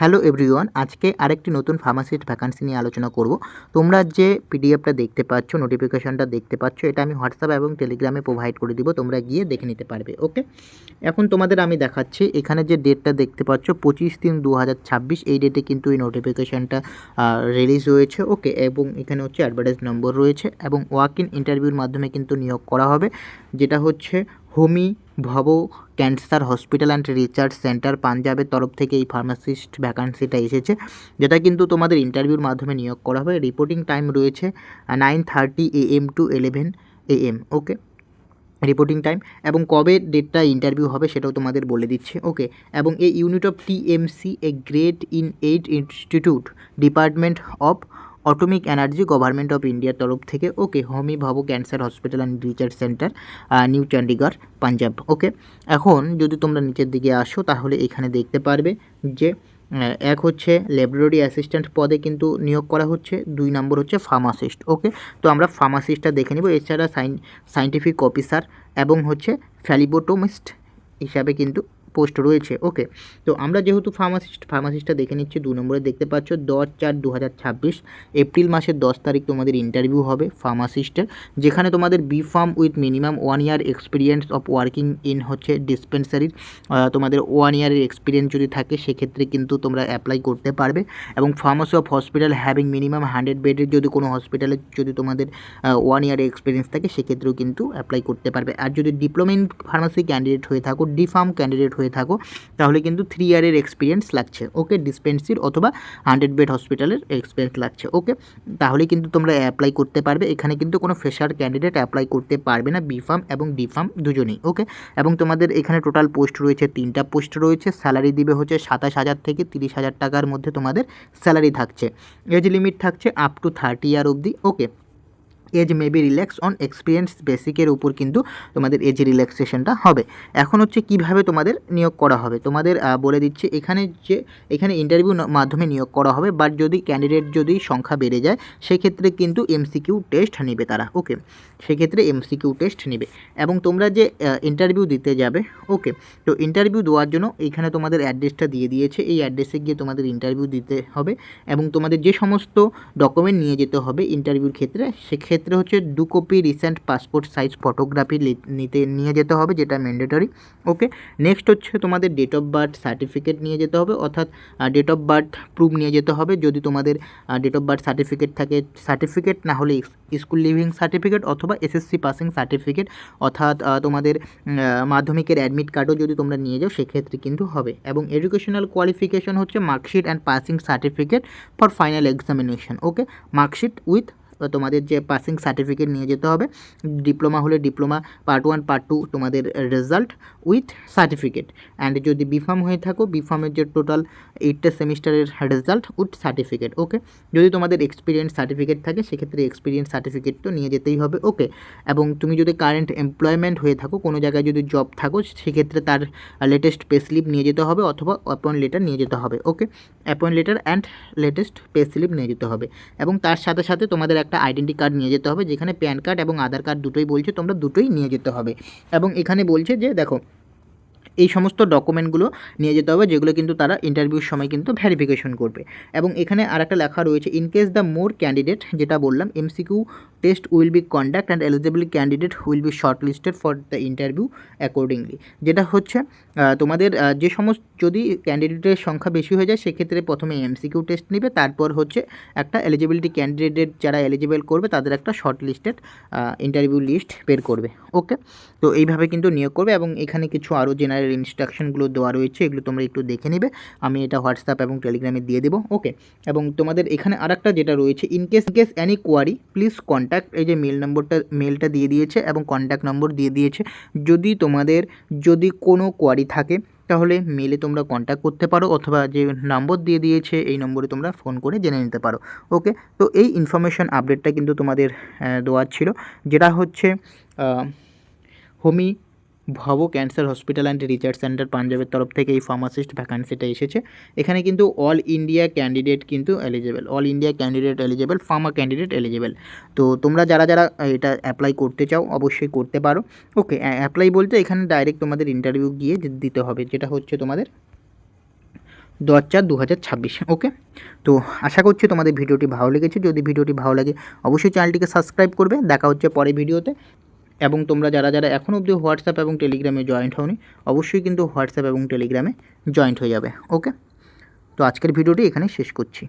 Hello everyone, আজকে আরেকটি নতুন ফার্মাসিস্ট ভ্যাকান্সি নিয়ে আলোচনা করব। তোমরা যে পিডিএফটা দেখতে পাচ্ছ, নোটিফিকেশনটা দেখতে পাচ্ছ, এটা আমি হোয়াটসঅ্যাপ এবং টেলিগ্রামে প্রোভাইড করে দিব, তোমরা গিয়ে দেখে নিতে পারবে। ওকে, এখন তোমাদের আমি দেখাচ্ছি এখানে যে ডেটটা দেখতে পাচ্ছ 25/3/2026, এই ডেটে কিন্তু এই নোটিফিকেশনটা রিলিজ হয়েছে। ওকে, এবং এখানে হচ্ছে অ্যাডভার্টাইজ নম্বর রয়েছে এবং ওয়াক ইন ইন্টারভিউর মাধ্যমে কিন্তু নিয়োগ করা হবে, যেটা হচ্ছে হোমি ভব cancer hospital and research centre পাঞ্জাবের তরফ থেকে এই ফার্মাসিস্ট ভ্যাকান্সিটা এসেছে, যেটা কিন্তু তোমাদের ইন্টারভিউর মাধ্যমে নিয়োগ করা হবে। রিপোর্টিং টাইম রয়েছে 9:30 AM to 11 AM। Okay, reporting time এবং কবে ডেটটা ইন্টারভিউ হবে সেটাও তোমাদের বলে দিচ্ছি। ওকে, এবং এই unit of TMC a grade in 8 institute department of atomic energy government of ইন্ডিয়ার তরফ থেকে। Okay, Homi Bhabha cancer hospital and research centre, new Chandigarh, Punjab. Okay, এখন যদি তোমরা নিচের দিকে আসো তাহলে এখানে দেখতে পারবে যে এক হচ্ছে ল্যাবরেটরি অ্যাসিস্ট্যান্ট পদে কিন্তু নিয়োগ করা হচ্ছে, 2 নম্বর হচ্ছে ফার্মাসিস্ট। ওকে, তো আমরা ফার্মাসিস্টটা দেখে নেব। এছাড়া সাইন্টিফিক অফিসার এবং হচ্ছে ফ্যালিবোটোমিস্ট হিসাবে কিন্তু পোস্ট রয়েছে। ওকে, তো আমরা যেহেতু ফার্মাসিস্টটা দেখে নিচ্ছি, 2 নম্বরে দেখতে পাচ্ছ 10/4/2026 এপ্রিল মাসের 10 তারিখ তোমাদের ইন্টারভিউ হবে ফার্মাসিস্টের, যেখানে তোমাদের B Pharm with minimum 1 year experience of working in হচ্ছে ডিসপেন্সারির, তোমাদের 1 ইয়ারের এক্সপিরিয়েন্স যদি থাকে সেক্ষেত্রে কিন্তু তোমরা অ্যাপ্লাই করতে পারবে। এবং pharmacy of hospital having minimum 100 বেডের যদি কোনো হসপিটালে যদি তোমাদের 1 ইয়ারের এক্সপিরিয়েন্স থাকে সেক্ষেত্রেও কিন্তু অ্যাপ্লাই করতে পারবে। আর যদি ডিপ্লোমা ইন ফার্মাসি ক্যান্ডিডেট হয়ে থাকো, ডি ফার্ম ক্যান্ডিডেট হয়ে থাকো, তাহলে কিন্তু 3 ইয়ারের এক্সপিরিয়েন্স লাগছে। ওকে, ডিসপেন্সারির অথবা 100 বেড হসপিটালের এক্সপিরিয়েন্স লাগছে। ওকে, তাহলে কিন্তু তোমরা অ্যাপ্লাই করতে পারবে। এখানে কিন্তু কোনো ফ্রেশার ক্যান্ডিডেট অ্যাপ্লাই করতে পারবে না, বি ফার্ম এবং ডি ফার্ম দুজনেই। ওকে, এবং তোমাদের এখানে টোটাল পোস্ট রয়েছে 3টা পোস্ট রয়েছে। স্যালারি দিবে হচ্ছে 27,000 থেকে 30,000 টাকার মধ্যে তোমাদের স্যালারি থাকছে। এজ লিমিট থাকছে আপ টু 30 ইয়ার অবধি। Okay, age may be relax on experience বেসিকের উপর কিন্তু তোমাদের এজ রিল্যাক্সেশনটা হবে। এখন হচ্ছে কিভাবে তোমাদের নিয়োগ করা হবে তোমাদের বলে দিচ্ছি। এখানে ইন্টারভিউ মাধ্যমে নিয়োগ করা হবে, বাট যদি ক্যান্ডিডেট যদি সংখ্যা বেড়ে যায় সেক্ষেত্রে কিন্তু এমসিকিউ টেস্ট নেবে তারা। ওকে, সেক্ষেত্রে এমসিকিউ টেস্ট নেবে। এবং তোমরা যে ইন্টারভিউ দিতে যাবে, ওকে, তো ইন্টারভিউ দেওয়ার জন্য এইখানে তোমাদের অ্যাড্রেসটা দিয়ে দিয়েছে, এই অ্যাড্রেসে গিয়ে তোমাদের ইন্টারভিউ দিতে হবে। এবং তোমাদের যে সমস্ত ডকুমেন্ট নিয়ে যেতে হবে ইন্টারভিউর ক্ষেত্রে, সেক্ষেত্রে হচ্ছে 2 copy recent passport size photography নিয়ে যেতে হবে, যেটা ম্যান্ডেটরি। ওকে, নেক্সট হচ্ছে তোমাদের ডেট অফ বার্থ সার্টিফিকেট নিয়ে যেতে হবে, অর্থাৎ ডেট অফ বার্থ প্রুফ নিয়ে যেতে হবে। যদি তোমাদের ডেট অফ বার্থ সার্টিফিকেট থাকে, সার্টিফিকেট না হলে স্কুল লিভিং সার্টিফিকেট অথবা এসএসসি পাসিং সার্টিফিকেট, অর্থাৎ তোমাদের মাধ্যমিকের অ্যাডমিট কার্ডও যদি তোমরা নিয়ে যাও সেক্ষেত্রে কিন্তু হবে। এবং এডুকেশনাল কোয়ালিফিকেশন হচ্ছে marksheet and passing certificate for final examination. Okay, marksheet with তোমাদের যে পাসিং সার্টিফিকেট নিয়ে যেতে হবে। ডিপ্লোমা হলে ডিপ্লোমা পার্ট 1 পার্ট 2 তোমাদের রেজাল্ট উইথ সার্টিফিকেট। অ্যান্ড যদি বিফার্ম হয়ে থাকো, বিফার্মের যে টোটাল 8টা সেমিস্টারের রেজাল্ট উইথ সার্টিফিকেট। ওকে, যদি তোমাদের এক্সপিরিয়েন্স সার্টিফিকেট থাকে সেক্ষেত্রে এক্সপিরিয়েন্স সার্টিফিকেট তো নিয়ে যেতেই হবে। ওকে, এবং তুমি যদি কারেন্ট এমপ্লয়মেন্ট হয়ে থাকো, কোনো জায়গায় যদি জব থাকো সেক্ষেত্রে তার লেটেস্ট পে স্লিপ নিয়ে যেতে হবে অথবা অ্যাপয়েন্ট লেটার নিয়ে যেতে হবে। Okay, appoint letter and latest pay slip নিয়ে যেতে হবে। এবং তার সাথে সাথে তোমাদের একটা আইডেন্টি কার্ড নিয়ে যেতে হবে, যেখানে প্যান কার্ড এবং আধার কার্ড দুটোই বলছে, তোমরা দুটোই নিয়ে যেতে হবে। এবং এখানে বলছে যে দেখো এই সমস্ত ডকুমেন্টগুলো নিয়ে যেতে হবে, যেগুলো কিন্তু তারা ইন্টারভিউর সময় কিন্তু ভেরিফিকেশন করবে। এবং এখানে আর একটা লেখা রয়েছে, in case the more candidate, যেটা বললাম MCQ test will be conduct and eligible candidate will be short listed for the interview accordingly. যেটা হচ্ছে তোমাদের যে সমস্ত যদি ক্যান্ডিডেটের সংখ্যা বেশি হয়ে যায় সেক্ষেত্রে প্রথমে এমসিকিউ টেস্ট নেবে, তারপর হচ্ছে একটা এলিজিবিলিটি ক্যান্ডিডেট যারা এলিজিবল করবে তাদের একটা শর্ট লিস্টেড ইন্টারভিউ লিস্ট বের করবে। ওকে, তো এইভাবে কিন্তু নিয়োগ করবে। এবং এখানে কিছু আরও জেনারেল ইনস্ট্রাকশনগুলো দেওয়া রয়েছে, এগুলো তোমরা একটু দেখে নেবে, আমি এটা হোয়াটসঅ্যাপ এবং টেলিগ্রামে দিয়ে দেবো। ওকে, এবং তোমাদের এখানে আরেকটা যেটা রয়েছে, in case any query please contact, এই যে মেলটা দিয়ে দিয়েছে এবং কন্ট্যাক্ট নম্বর দিয়ে দিয়েছে। যদি কোনো কোয়ারি থাকে তাহলে মেলে তোমরা কন্ট্যাক্ট করতে পারো, অথবা যে নম্বর দিয়ে দিয়েছে এই নম্বরে তোমরা ফোন করে জেনে নিতে পারো। ওকে, তো এই ইনফরমেশন আপডেটটা কিন্তু তোমাদের দেওয়ার ছিল, যেটা হচ্ছে হোমি ভব cancer hospital and research centre পাঞ্জাবের তরফ থেকে এই ফার্মাসিস্ট ভ্যাকান্সিটা এসেছে। এখানে কিন্তু অল ইন্ডিয়া ক্যান্ডিডেট কিন্তু eligible, all India candidate eligible, Pharma candidate eligible. তো তোমরা যারা এটা অ্যাপ্লাই করতে চাও অবশ্যই করতে পারো। ওকে, অ্যাপ্লাই বলতে এখানে ডাইরেক্ট তোমাদের ইন্টারভিউ গিয়ে দিতে হবে, যেটা হচ্ছে তোমাদের 10/4/2026। ওকে, তো আশা করছি তোমাদের ভিডিওটি ভালো লেগেছে। যদি ভিডিওটি ভালো লাগে অবশ্যই চ্যানেলটিকে সাবস্ক্রাইব করবে। দেখা হচ্ছে পরের ভিডিওতে। এবং তোমরা যারা যারা এখনও অবধি হোয়াটসঅ্যাপ এবং টেলিগ্রামে জয়েন্ট হওনি অবশ্যই কিন্তু হোয়াটসঅ্যাপ এবং টেলিগ্রামে জয়েন্ট হয়ে যাবে। ওকে, তো আজকের ভিডিওটি এখানে শেষ করছি।